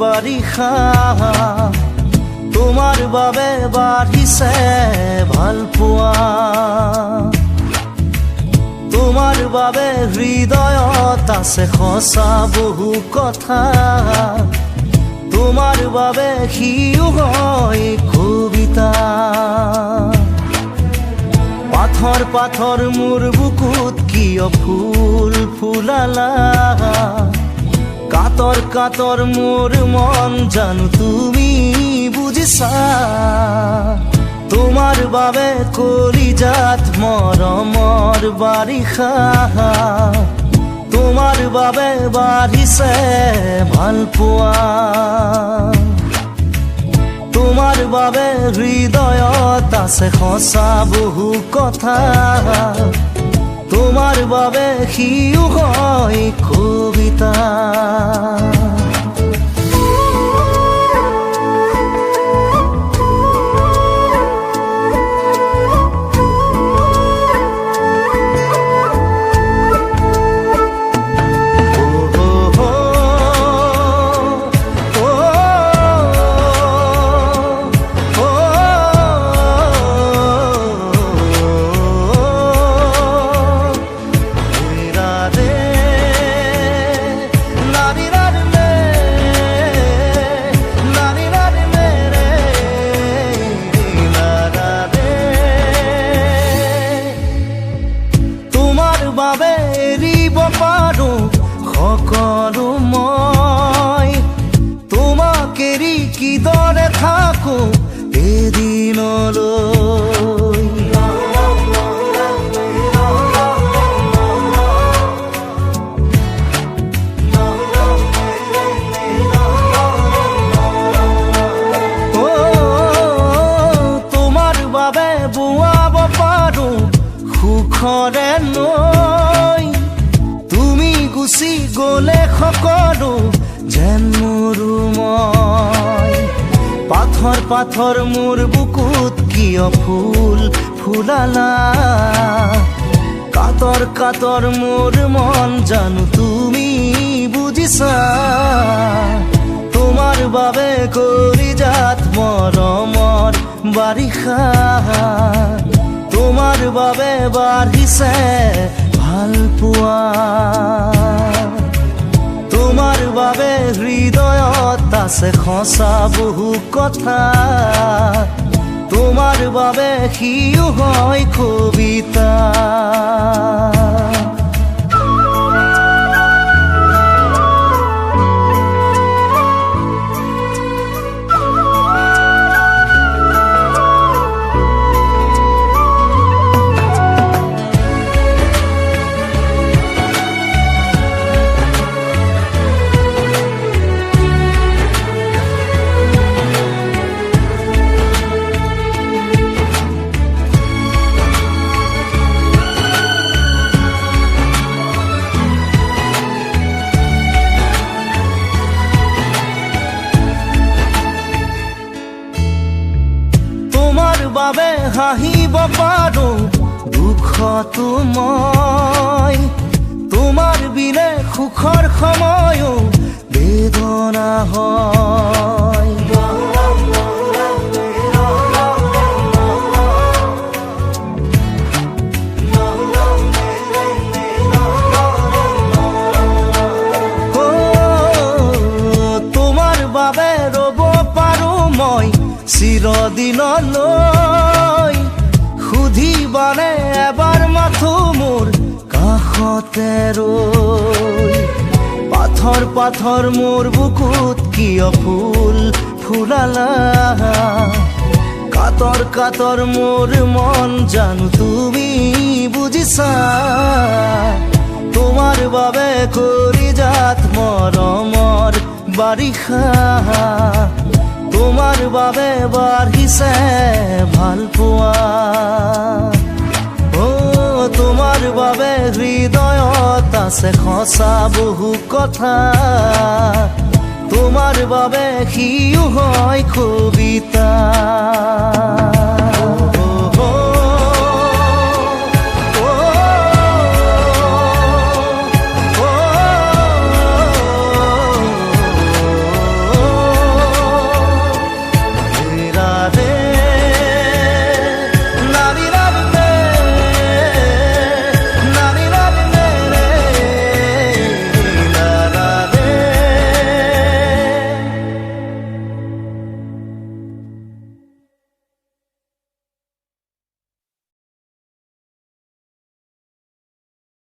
বাৰিষা তোমাৰ বাবে বাঢ়িছে ভাল পোৱা তোমাৰ বাবে হৃদয়ত আছে সঁচা বহু কথা তোমাৰ বাবে সিও হয় কবিতা পাথৰ পাথৰ মোৰ বুকুত কিয় ফুল ফুলালা কাতৰ কাতৰ মোৰ মন জানো তুমি বুজিছা তোমাৰ বাবে কলিজাত মৰমৰ বাৰিষা তোমাৰ বাবে বাঢ়িছে ভাল পোৱা তোমাৰ বাবে হৃদয়ত আছে সঁচা বহু কথা তোমাৰ বাবে সিও হয় কবিতা বাবে এৰিব পাৰো সকলো মই তোমাক এৰি কিদৰে থাকো এদিনলৈ তোমাৰ বাবে বোৱাব পাৰো সুখৰে নৈ তুমি গুচি গলে সকলো যেন মোৰো মই পাথৰ পাথৰ মোৰ বুকুত কিয় ফুল ফুলালা কাতৰ কাতৰ মোৰ মন জানো তুমি বুজিছা তোমাৰ বাবে কলিজাত মৰমৰ বাৰিষা তোমাৰ বাবে বাঢ়িছে ভাল পোৱা তোমাৰ বাবে হৃদয়ত আছে সঁচা বহু কথা তোমাৰ বাবে সিও হয় কবিতা বাবে হাঁহিব পাৰো দুখতো মই তোমাৰ বিনে সুখৰ সময়ো বেদনা হয় তোমাৰ বাবে ৰ'ব পাৰো মই চিৰদিনলৈ সুধিবানে এবাৰ মাথো মোৰ কাষতে ৰৈ পাথৰ পাথৰ মোৰ বুকুত কিয় ফুল ফুলালা কাতৰ কাতৰ মোৰ মন জানো তুমি বুজিছা তোমাৰ বাবে কলিজাত মৰমৰ বাৰিষা তোমাৰ বাবে বাঢ়িছে ভাল পোৱা তোমাৰ বাবে হৃদয়ত আছে সঁচা বহু কথা তোমাৰ বাবে সিও হয় কবিতা